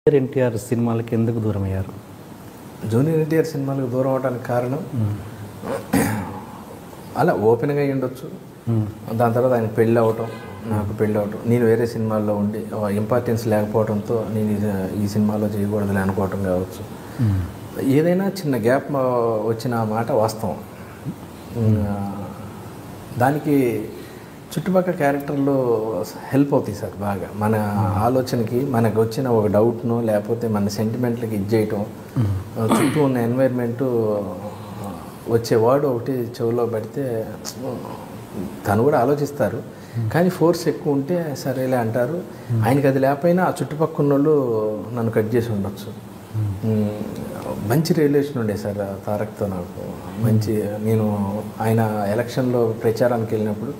Junior NTR సినిమాలకి ఎందుకు దూరం అయ్యారు? జూనియర్ ఎన్టీఆర్ సినిమాలకు దూరం అవడానికి కారణం అలా ఓపెన్గా అయ్యి ఉండొచ్చు. దాని తర్వాత ఆయన పెళ్ళి అవటం, నాకు పెళ్ళి అవటం, నేను వేరే సినిమాల్లో ఉండి ఇంపార్టెన్స్ లేకపోవడంతో నేను ఈ సినిమాలో చేయకూడదులే అనుకోవటం కావచ్చు. ఏదైనా చిన్న గ్యాప్ వచ్చిన మాట వాస్తవం. దానికి చుట్టుపక్కల క్యారెక్టర్లు హెల్ప్ అవుతాయి సార్ బాగా. మన ఆలోచనకి మనకు వచ్చిన ఒక డౌట్ను లేకపోతే మన సెంటిమెంట్లకి ఇది చేయటం, చుట్టూ ఉన్న ఎన్వైర్న్మెంటు వచ్చే వర్డ్ ఒకటి చెవిలో పడితే తను కూడా ఆలోచిస్తారు, కానీ ఫోర్స్ ఎక్కువ ఉంటే సరేలే అంటారు. ఆయనకి అది లేకపోయినా ఆ చుట్టుపక్కల వాళ్ళు నన్ను కట్ చేసి ఉండొచ్చు. మంచి రిలేషన్ ఉండే సార్ తారక్తో నాకు. మంచి నేను ఆయన ఎలక్షన్లో ప్రచారానికి వెళ్ళినప్పుడు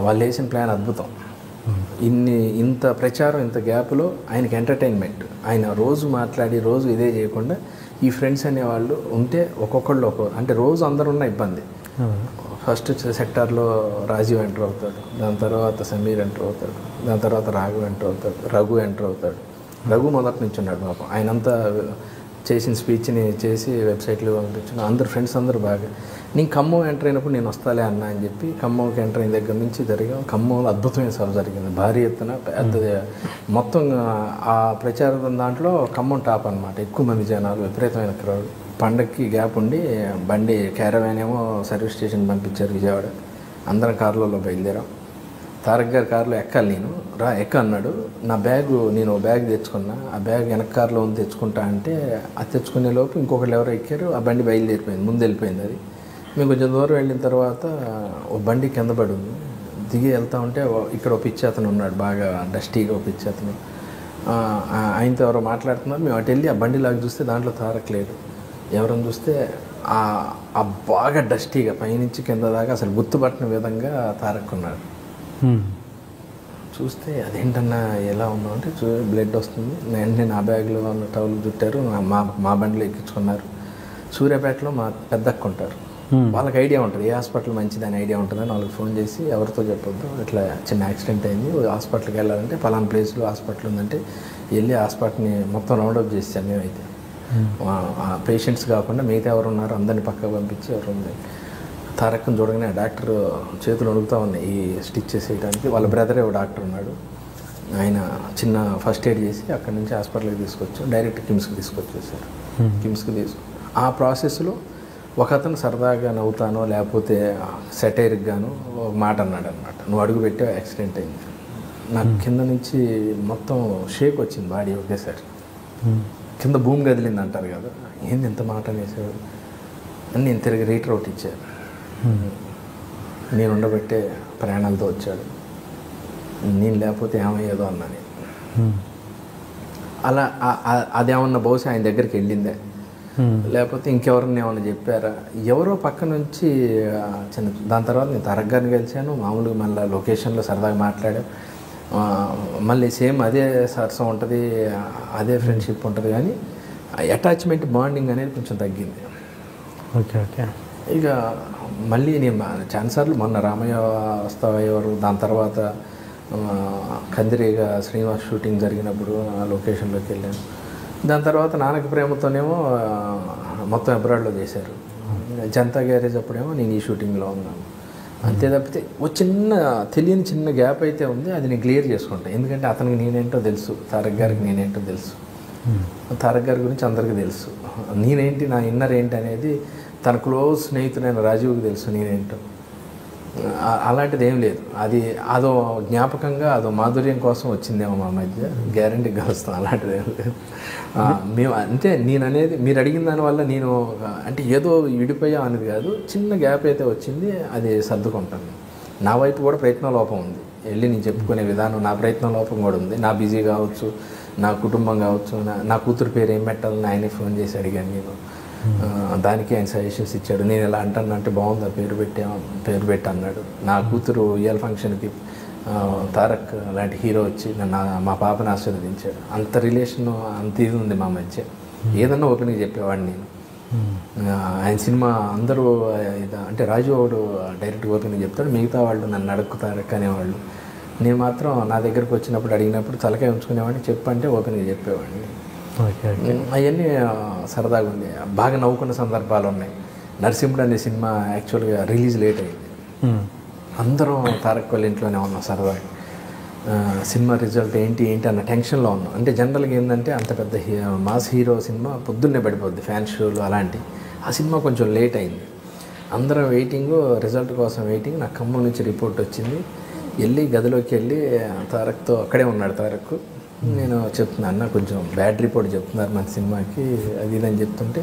వాళ్ళు వేసిన ప్లాన్ అద్భుతం. ఇంత ప్రచారం, ఇంత గ్యాప్లో ఆయనకి ఎంటర్టైన్మెంట్. ఆయన రోజు మాట్లాడి రోజు ఇదే చేయకుండా ఈ ఫ్రెండ్స్ అనేవాళ్ళు ఉంటే ఒక్కొక్కళ్ళు అంటే రోజు అందరు ఉన్న ఇబ్బంది. ఫస్ట్ సెక్టార్లో రాజీవ్ ఎంటర్ అవుతాడు, దాని తర్వాత సమీర్ ఎంటర్ అవుతాడు, దాని తర్వాత రఘు ఎంటర్ అవుతాడు. రఘు మొదటి నుంచి ఉన్నాడు పాపం. ఆయనంతా చేసిన స్పీచ్ని చేసి వెబ్సైట్లో పంపించిన అందరు ఫ్రెండ్స్ అందరూ బాగా. నేను ఖమ్మం ఎంటర్ అయినప్పుడు నేను వస్తాలే అన్నా అని చెప్పి ఖమ్మంకి ఎంటర్ అయిన దగ్గర నుంచి ఖమ్మంలో అద్భుతమైన సభ జరిగింది, భారీ ఎత్తున పెద్దది. మొత్తం ఆ ప్రచారం దాంట్లో ఖమ్మం టాప్ అనమాట. ఎక్కువ మంది జనాలు, విపరీతమైన క్రౌడ్. పండగకి గ్యాప్ ఉండి బండి క్యారవాన్ ఏమో సర్వీస్ స్టేషన్ పంపించారు విజయవాడ. అందరం కార్లలో బయలుదేరాం. తారక్ గారి కారులో ఎక్కాలి, నేను ఎక్క అన్నాడు. నేను బ్యాగ్ తెచ్చుకున్నా, ఆ బ్యాగ్ వెనక కారులో ఉంది తెచ్చుకుంటా అంటే అది తెచ్చుకునే లోపు ఇంకొకళ్ళు ఎవరో ఎక్కారు, ఆ బండి బయలుదేరిపోయింది, ముందు వెళ్ళిపోయింది. అది మేము కొంచెం దూరం వెళ్ళిన తర్వాత ఓ బండి కింద పడి ఉంది. దిగి వెళ్తూ ఉంటే ఇక్కడ ఒక పిచ్చి అతను ఉన్నాడు, బాగా డస్టీగా ఒక పిచ్చి అతను. ఆయనతో ఎవరో మాట్లాడుతున్నారు. మేము అటు వెళ్ళి ఆ బండి లాగా చూస్తే దాంట్లో తారక్ లేడు. ఎవరని చూస్తే ఆ బాగా డస్టీగా పైనుంచి కింద దాకా అసలు గుర్తుపట్టిన విధంగా తారక్ ఉన్నాడు. చూస్తే అదేంటన్నా ఎలా ఉన్నావు అంటే బ్లడ్ వస్తుంది. వెంటనే నా బ్యాగ్లో ఉన్న టవల్ చుట్టారు, మా బండిలో ఎక్కించుకున్నారు. సూర్యాపేటలో మా పెద్దక్క ఉంటారు, వాళ్ళకి ఐడియా ఉంటుంది ఏ హాస్పిటల్ మంచిదని ఐడియా ఉంటుందని వాళ్ళకి ఫోన్ చేసి ఎవరితో చెప్పొద్దు, ఇట్లా చిన్న యాక్సిడెంట్ అయింది, హాస్పిటల్కి వెళ్ళాలంటే పలానా ప్లేస్లో హాస్పిటల్ ఉందంటే వెళ్ళి హాస్పిటల్ని మొత్తం రౌండప్ చేసాం. మేమైతే పేషెంట్స్ కాకుండా మిగతా ఎవరు ఉన్నారో అందరినీ పక్కకు పంపించి ఎవరు ఉంది. తారక్ని చూడగానే డాక్టర్ చేతులు వణుకుతూ ఉన్నాయి ఈ స్టిచ్ చేసేయడానికి. వాళ్ళ బ్రదరే ఒక డాక్టర్ ఉన్నాడు, ఆయన చిన్న ఫస్ట్ ఎయిడ్ చేసి అక్కడి నుంచి హాస్పిటల్కి తీసుకొచ్చి డైరెక్ట్ కిమ్స్కి తీసుకొచ్చేసారు. ఆ ప్రాసెస్లో ఒక అతను సరదాగా నవ్వుతానో లేకపోతే సెటైర్కి గాను ఒక మాట అన్నాడు అనమాట, నువ్వు అడుగు పెట్టావు యాక్సిడెంట్ అయింది. నాకు కింద నుంచి మొత్తం షేక్ వచ్చింది బాడీ ఒకేసారి. కింద భూమి కదిలింది అంటారు కదా, ఏంది ఎంత మాట అనేసాడు అని నేను తిరిగి రీటర్ అవుట్ ఇచ్చాను. నేను ఉండబట్టే ప్రయాణాలతో వచ్చాడు, నేను లేకపోతే ఏమయ్యేదో అన్నా నేను. అలా అదేమన్నా బహుశా ఆయన దగ్గరికి వెళ్ళిందే, లేకపోతే ఇంకెవరిని ఏమన్నా చెప్పారా, ఎవరో పక్క నుంచి చిన్న. దాని తర్వాత నేను తారక్ గారిని కలిశాను, మామూలుగా మళ్ళీ లొకేషన్లో సరదాగా మాట్లాడాం. మళ్ళీ సేమ్ అదే సరసం ఉంటుంది, అదే ఫ్రెండ్షిప్ ఉంటుంది, కానీ అటాచ్మెంట్ బాండింగ్ అనేది కొంచెం తగ్గింది. ఓకే. ఇక మళ్ళీ నేను చాలాసార్లు మొన్న రామయ్య వస్తావా ఎవరు, దాని తర్వాత కందిరీగా శ్రీనివాస్ షూటింగ్ జరిగినప్పుడు ఆ లొకేషన్లోకి వెళ్ళాను. దాని తర్వాత నాన్నకి ప్రేమతోనేమో మొత్తం అబ్రాడ్లో చేశారు. జనతా గ్యారేజ్ అప్పుడేమో నేను ఈ షూటింగ్లో ఉన్నాను. అంతే తప్పితే ఓ తెలియని చిన్న గ్యాప్ అయితే ఉంది, అది నేను క్లియర్ చేసుకుంటాను. ఎందుకంటే అతనికి నేనేంటో తెలుసు, తారక్ గారికి నేనేంటో తెలుసు, తారక్ గారి గురించి అందరికీ తెలుసు, నేనేంటి నా ఇన్నర్ ఏంటి అనేది తన క్లోజ్ స్నేహితుడైన రాజీవ్కి తెలుసు నేనేంటో. అలాంటిది ఏం లేదు, అదో జ్ఞాపకంగా అదో మాధుర్యం కోసం వచ్చిందేమో మా మధ్య, గ్యారంటీ కలుస్తాం. అలాంటిది ఏం లేదు. మేము అంటే నేను అనేది మీరు అడిగిన దానివల్ల నేను అంటే ఏదో విడిపోయాం అనేది కాదు, చిన్న గ్యాప్ అయితే వచ్చింది, అది సర్దుకుంటాను. నా వైపు కూడా ప్రయత్న లోపం ఉంది, వెళ్ళి నేను చెప్పుకునే విధానం నా ప్రయత్న లోపం కూడా ఉంది. నా బిజీ కావచ్చు, నా కుటుంబం కావచ్చు, నా కూతురు పేరు ఏం పెట్టాలని ఆయనే ఫోన్ చేసి అడిగాను నేను. దానికి ఆయన సజెషన్స్ ఇచ్చాడు. నేను ఎలా అంటే బాగుంది పేరు పెట్టి అన్నాడు. నా కూతురు ఇయర్ ఫంక్షన్కి తారక్ లాంటి హీరో వచ్చి మా పాపను ఆశీర్వదించాడు. అంత రిలేషన్ అంత ఇది ఉంది మా మధ్య. ఏదన్నా ఓపెన్గా చెప్పేవాడిని నేను. ఆయన సినిమా అందరూ అంటే రాజు వాడు డైరెక్ట్గా ఓపెన్గా చెప్తాడు, మిగతా వాళ్ళు నన్ను అడుగుతారక్ అనేవాళ్ళు. నేను మాత్రం నా దగ్గరకు వచ్చినప్పుడు అడిగినప్పుడు తలకాయ ఉంచుకునేవాడిని, చెప్పంటే ఓపెన్గా చెప్పేవాడిని. Okay okay. అవన్నీ సరదాగా ఉంది. బాగా నవ్వుకున్న సందర్భాలు ఉన్నాయి. నరసింహుడు అనే సినిమా యాక్చువల్గా రిలీజ్ లేట్ అయింది. అందరం తారక్ వాళ్ళ ఇంట్లోనే ఉన్నాం సరదాగా. సినిమా రిజల్ట్ ఏంటి అన్న టెన్షన్లో ఉన్నాం. అంటే జనరల్గా ఏంటంటే అంత పెద్ద మాస్ హీరో సినిమా పొద్దున్నే పడిపోద్ది, ఫ్యాన్ షోలు అలాంటి. ఆ సినిమా కొంచెం లేట్ అయింది. అందరం వెయిటింగ్, రిజల్ట్ కోసం వెయిటింగ్. నాకు ఖమ్మం నుంచి రిపోర్ట్ వచ్చింది. వెళ్ళి గదిలోకి వెళ్ళి తారక్తో అక్కడే ఉన్నాడు తారక్. నేను చెప్తున్నా, అన్న కొంచెం బ్యాడ్ రిపోర్ట్ చెప్తున్నారు మన సినిమాకి, అది ఇదని చెప్తుంటే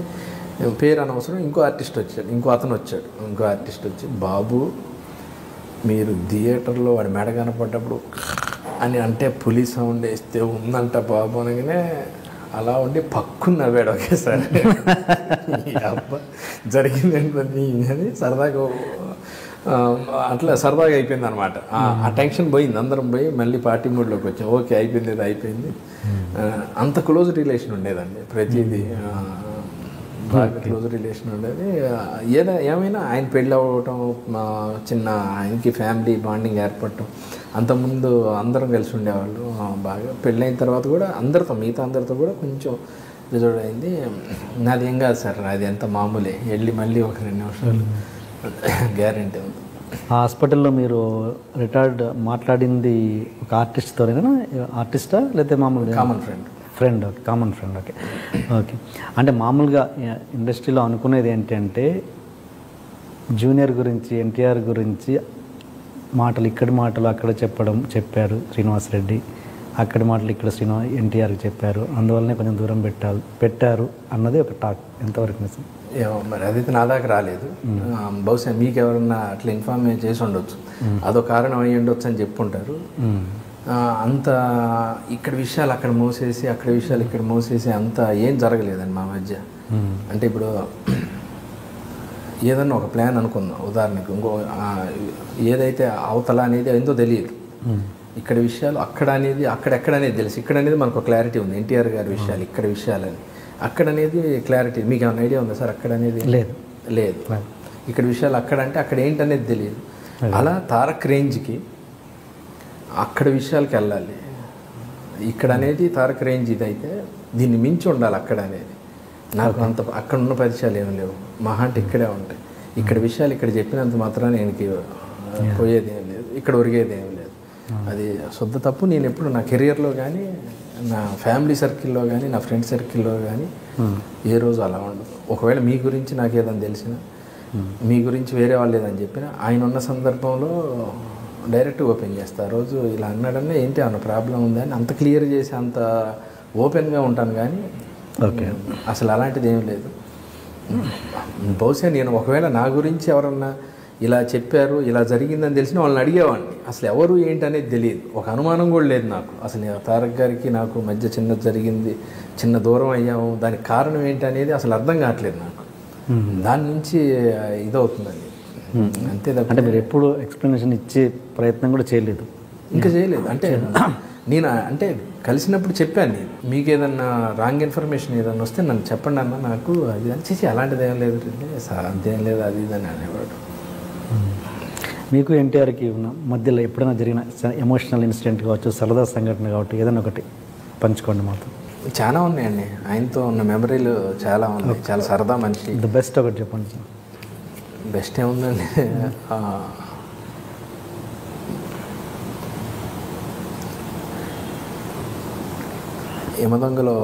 పేరు అనవసరం ఇంకో ఆర్టిస్ట్ వచ్చాడు, ఇంకో ఆర్టిస్ట్ వచ్చి, బాబు మీరు థియేటర్లో వాడి మెడ కనపడ్డప్పుడు అని అంటే పులి సౌండ్ వేస్తే ఉందంట బాబు అనగానే అలా ఉండి పక్కున నవ్వాడు ఒకేసారి. అబ్బా జరిగింది ఏంటని అని సరదాగా అట్లా సరదాగా అయిపోయింది అనమాట. ఆ టెన్షన్ పోయింది, అందరం పోయి మళ్ళీ పార్టీ మూడ్లోకి వచ్చాం. ఓకే అయిపోయింది. అంత క్లోజ్ రిలేషన్ ఉండేదండి, ప్రతిదీ బాగా క్లోజ్ రిలేషన్ ఉండేది. ఏమైనా ఆయన పెళ్ళి అవ్వటం, చిన్న ఆయనకి ఫ్యామిలీ బాండింగ్ ఏర్పడటం, అంతకుముందు అందరం కలిసి ఉండేవాళ్ళు బాగా. పెళ్ళైన తర్వాత కూడా మిగతా అందరితో కూడా కొంచెం రిజర్వ్ అయింది. నాది ఏం కాదు సార్, అది ఎంత మామూలే, వెళ్ళి మళ్ళీ ఒక 2 నిమిషాలు గ్యారెంటీ ఉంది. హాస్పిటల్లో మీరు రిటైర్డ్ మాట్లాడింది ఒక ఆర్టిస్ట్తోనేనా? ఆర్టిస్టా లేకపోతే మామూలుగా కామన్ ఫ్రెండ్ ఓకే ఓకే. అంటే మామూలుగా ఇండస్ట్రీలో అనుకునేది ఏంటంటే జూనియర్ గురించి, ఎన్టీఆర్ గురించి ఇక్కడి మాటలు అక్కడ చెప్పారు శ్రీనివాస్ రెడ్డి, అక్కడి మాటలు ఇక్కడ ఎన్టీఆర్కి చెప్పారు, అందువల్లనే కొంచెం దూరం పెట్టారు అన్నది ఒక టాక్. ఎంతవరకు నిజం? ఏమో మరి అదైతే నా దాకా రాలేదు. బహుశా మీకు ఎవరన్నా అట్లా ఇన్ఫార్మ్ చేసి ఉండొచ్చు, అదో కారణం అయ్యి ఉండొచ్చు అని చెప్పుంటారు. అంత ఇక్కడ విషయాలు అక్కడ మోసేసి, అక్కడ విషయాలు ఇక్కడ మోసేసి అంత ఏం జరగలేదండి మా మధ్య. అంటే ఇప్పుడు ఏదన్నా ఒక ప్లాన్ అనుకుందాం, ఉదాహరణకు ఇంకో ఏదైతే అవతల అనేది ఏందో తెలియదు, ఇక్కడ విషయాలు అక్కడ అనేది అక్కడెక్కడ అనేది తెలుసు, ఇక్కడ అనేది మనకు క్లారిటీ ఉంది. ఎన్టీఆర్ గారి విషయాలు ఇక్కడ విషయాలని, అక్కడ అనేది క్లారిటీ మీకు ఏమైనా ఐడియా ఉందా సార్? అక్కడ అనేది లేదు. ఇక్కడ విషయాలు అక్కడ అంటే అక్కడ ఏంటనేది తెలియదు. అలా తారక్ రేంజ్కి అక్కడ విషయాలకి వెళ్ళాలి. ఇక్కడ అనేది తారక్ రేంజ్ ఇదైతే దీన్ని మించి ఉండాలి అక్కడ అనేది. నాకు అంత అక్కడ ఉన్న పరిచయాలు ఏమి లేవు, మహా అంటే ఇక్కడే ఉంటాయి. ఇక్కడ విషయాలు ఇక్కడ చెప్పినంత మాత్రాన ఆయనకి పోయేది ఏం లేదు, ఇక్కడ ఒరిగేది ఏం లేదు. అది శుద్ధ తప్పు. నేను ఎప్పుడు నా కెరియర్లో కానీ, నా ఫ్యామిలీ సర్కిల్లో కానీ, నా ఫ్రెండ్ సర్కిల్లో కానీ ఏ రోజు అలా ఉండదు. ఒకవేళ మీ గురించి నాకు ఏదని తెలిసినా, మీ గురించి వేరే వాళ్ళు ఏదని చెప్పినా, ఆయన ఉన్న సందర్భంలో డైరెక్ట్ ఓపెన్ చేస్తా. ఆ రోజు ఇలా అన్నాడన్నా ఏంటి అన్న ప్రాబ్లం ఉందని అంత క్లియర్ చేసి అంత ఓపెన్గా ఉంటాను. కానీ ఓకే అసలు అలాంటిది ఏం లేదు. బహుశా నేను ఒకవేళ నా గురించి ఎవరన్నా ఇలా చెప్పారు, ఇలా జరిగిందని తెలిసిన వాళ్ళని అడిగేవాడిని. అసలు ఎవరు ఏంటి అనేది తెలియదు, ఒక అనుమానం కూడా లేదు నాకు. అసలు తారక్ గారికి నాకు మధ్య జరిగింది, చిన్న దూరం అయ్యాము, దానికి కారణం ఏంటి అనేది అసలు అర్థం కావట్లేదు నాకు. దాని నుంచి ఇదవుతుందండి అంతే. అంటే మీరు ఎప్పుడు ఎక్స్ప్లెనేషన్ ఇచ్చే ప్రయత్నం కూడా చేయలేదు? ఇంకా చేయలేదు. అంటే నేను అంటే కలిసినప్పుడు చెప్పాను, నేను మీకు ఏదన్నా రాంగ్ ఇన్ఫర్మేషన్ ఏదన్నా వస్తే నన్ను చెప్పండి అన్న, నాకు అది అని చేసి అలాంటిది ఏం లేదు, అదేం లేదు అది ఇదని అనేవాడు. మీకు ఎన్టీఆర్కి ఉన్న మధ్యలో ఎప్పుడైనా జరిగిన ఎమోషనల్ ఇన్సిడెంట్ కావచ్చు, సరదా సంఘటన కావచ్చు, ఏదైనా ఒకటి పంచుకోండి మాతో. చాలా ఉన్నాయండి, ఆయనతో ఉన్న మెమరీలు చాలా ఉన్నాయి. చాలా సరదా మనిషి. ద బెస్ట్ ఒకటి చెప్పండి. బెస్ట్ ఏముందండి, యమదొంగలో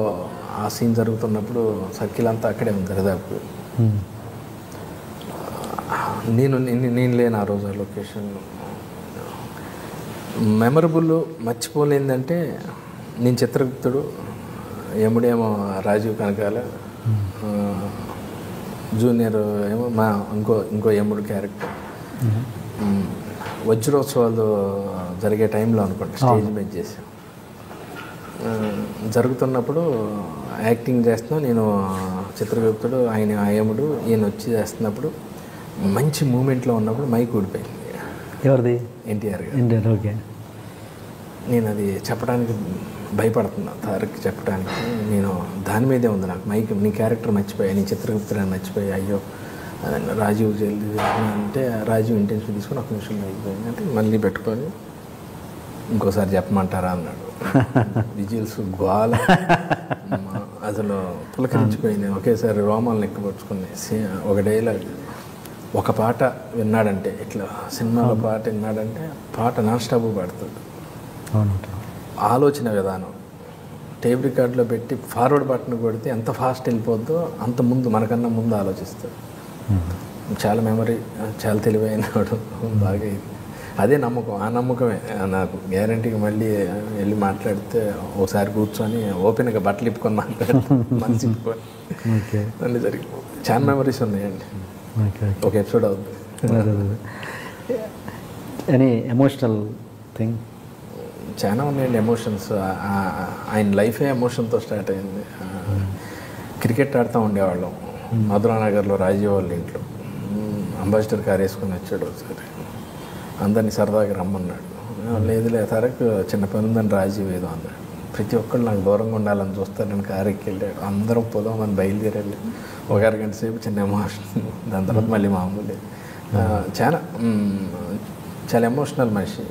ఆ సీన్ జరుగుతున్నప్పుడు సర్కిల్ అంతా అక్కడే ఉంది దరిదాపు. నేను లేను ఆ రోజు లొకేషన్లో. మెమరబుల్ మర్చిపోలేదంటే నేను చిత్రగుప్తుడు, యముడేమో రాజీవ్ కనకాల, జూనియర్ ఏమో మా ఇంకో యముడు క్యారెక్టర్. వజ్రోత్సవాలు జరిగే టైంలో అనుకోండి స్టేజ్ మీద చేసాం. జరుగుతున్నప్పుడు యాక్టింగ్ చేస్తున్నాం, నేను చిత్రగుప్తుడు, ఆయన యముడు, ఈయన వచ్చి చేస్తున్నప్పుడు మంచి మూమెంట్లో ఉన్నప్పుడు మైక్ ఊడిపోయింది. ఎవరిది? ఎన్టీఆర్ గారు. ఓకే. నేను అది చెప్పడానికి భయపడుతున్నా, తారక్ చెప్పడానికి. నేను దాని మీదే ఉంది నాకు మైక్. నీ క్యారెక్టర్ మర్చిపోయా, నీ చిత్రగుప్తుడు మర్చిపోయా, అయ్యో రాజీవ్ జల్దీ అంటే రాజీవ్ ఇంటెన్షన్ తీసుకొని 1 నిమిషం మైక్ పోయింది అంటే మళ్ళీ పెట్టుకొని ఇంకోసారి చెప్పమంటారా అన్నాడు. విజిల్స్ గోల అసలు పులకరించిపోయింది. ఒకేసారి రోమాలను ఎక్కపరుచుకున్నాయి. ఒక డైలాగ్, ఒక పాట విన్నాడంటే ఇట్లా సినిమాలో పాట విన్నాడంటే పాట నాన్ స్టాప్ పాడుతాడు. ఆలోచన విధానం టేప్ రికార్డులో పెట్టి ఫార్వర్డ్ బటన్ కొడితే ఎంత ఫాస్ట్ వెళ్ళిపోద్దో అంత ముందు మనకన్నా ముందు ఆలోచిస్తాడు. చాలా మెమరీ, చాలా తెలివైనవాడు. బాగా ఇది అదే నమ్మకం. ఆ నమ్మకమే నాకు గ్యారంటీగా మళ్ళీ వెళ్ళి మాట్లాడితే ఒకసారి కూర్చొని ఓపెన్గా బట్టలు ఇప్పుకొని మాట్లాడితే మనసు ఇప్పుకొని అన్నీ జరిగిపోతుంది. చాలా మెమరీస్ ఉన్నాయండి. ఒక ఎపిసోడ్ అవుతుంది. Any emotional thing? చాలా ఉన్నాయండి ఎమోషన్స్. ఆయన లైఫే ఎమోషన్తో స్టార్ట్ అయింది. క్రికెట్ ఆడుతూ ఉండేవాళ్ళం మధురానగర్లో రాజీవ్ వాళ్ళ ఇంట్లో. అంబాసిడర్ కార్ వేసుకొని వచ్చాడు ఒకసారి, అందరినీ సరదాగా రమ్మన్నాడు. లేదులే తారక్ చిన్న పని ఉందని రాజీవ్ ఏదో అన్నాడు. ప్రతి ఒక్కళ్ళు నాకు దూరంగా ఉండాలని చూస్తారని కారు ఎక్కి వెళ్ళాడు. అందరం పోదామని బయలుదేరాలి. ఒక అరగంట సేపు చిన్న ఎమోషన్, దాని తర్వాత మళ్ళీ మామూలే. చాలా ఎమోషనల్ మనిషి.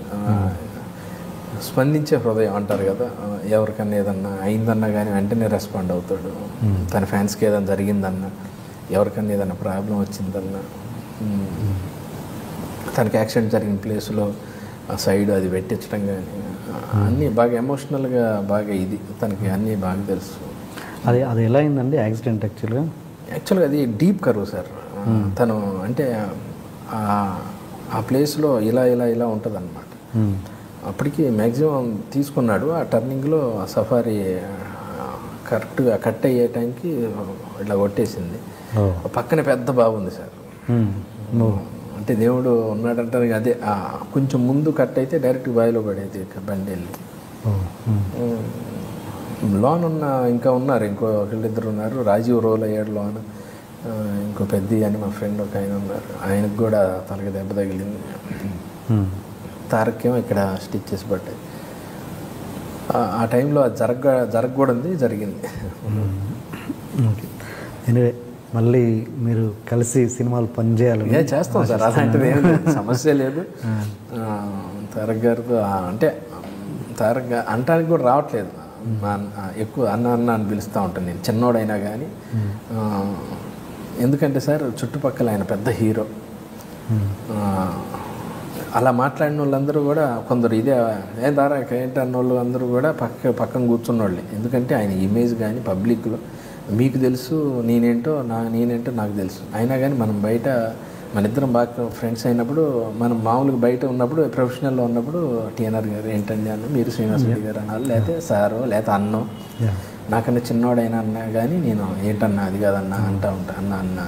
స్పందించే హృదయం అంటారు కదా, ఎవరికన్నా ఏదన్నా అయిందన్నా కానీ వెంటనే రెస్పాండ్ అవుతాడు. తన ఫ్యాన్స్కి ఏదైనా జరిగిందన్నా, ఎవరికన్నా ఏదైనా ప్రాబ్లం వచ్చిందన్నా, తనకి యాక్సిడెంట్ జరిగిన ప్లేస్లో ఆ సైడ్ అది పెట్టించడం కానీ అన్నీ బాగా ఎమోషనల్గా బాగా ఇది తనకి అన్నీ బాగా తెలుసు. అది ఎలా అయిందండి యాక్సిడెంట్? యాక్చువల్గా అది డీప్ కర్వ్ సార్. తను అంటే ఆ ప్లేస్లో ఇలా ఇలా ఇలా ఉంటుంది అన్నమాట. అప్పటికి మ్యాక్సిమం తీసుకున్నాడు. ఆ టర్నింగ్లో సఫారీ కరెక్ట్గా కట్ అయ్యే టైంకి ఇట్లా కొట్టేసింది. పక్కనే పెద్ద బాబు ఉంది సార్. అంటే దేవుడు ఉన్నాడంటారు. అదే కొంచెం ముందు కట్ అయితే డైరెక్ట్ బావిలో పడేది బండి వెళ్ళి. లోన్ ఇంకా ఉన్నారు, ఒకళ్ళిద్దరు ఉన్నారు. రాజీవ్ రోల్ అయ్యాడు లోన్. ఇంకో పెద్ద అని మా ఫ్రెండ్ ఒక ఆయన ఉన్నారు, ఆయనకు కూడా తలకి దెబ్బ తగిలింది. తారక్కేమో ఇక్కడ స్టిచ్చెస్ పడ్డాయి. ఆ టైంలో అది జరగకూడదు జరిగింది. ఎనివే మళ్ళీ మీరు కలిసి సినిమాలు పనిచేయాలి. చేస్తాం సార్, అలాంటిది ఏం లేదు, సమస్య లేదు. తారక్ గారితో అంటే తారక్ అంటానికి కూడా రావట్లేదు. ఎక్కువ అన్న అని పిలుస్తూ ఉంటాను నేను, చిన్నోడైనా కానీ. ఎందుకంటే సార్ చుట్టుపక్కల ఆయన పెద్ద హీరో. అలా మాట్లాడిన వాళ్ళందరూ కూడా కొందరు ఇదే ఏం తారక్ ఏంటి అన్న వాళ్ళు అందరూ కూడా పక్కన కూర్చున్న వాళ్ళే. ఎందుకంటే ఆయన ఇమేజ్ కానీ పబ్లిక్లో మీకు తెలుసు, నేనేంటో నాకు తెలుసు. అయినా కానీ మనం బయట మన ఇద్దరం బాగా ఫ్రెండ్స్ అయినప్పుడు, మనం మామూలుగా బయట ఉన్నప్పుడు ప్రొఫెషనల్లో ఉన్నప్పుడు టీఎన్ఆర్ గారు ఏంటండి అన్న, మీరు శ్రీనివాస్ రెడ్డి గారు అన్నారు, లేకపోతే సారో లేకపోతే అన్నో, నాకన్నా చిన్నోడైనా అన్నా కానీ నేను ఏంటన్నా అది కాదన్నా అంటా ఉంటా అన్న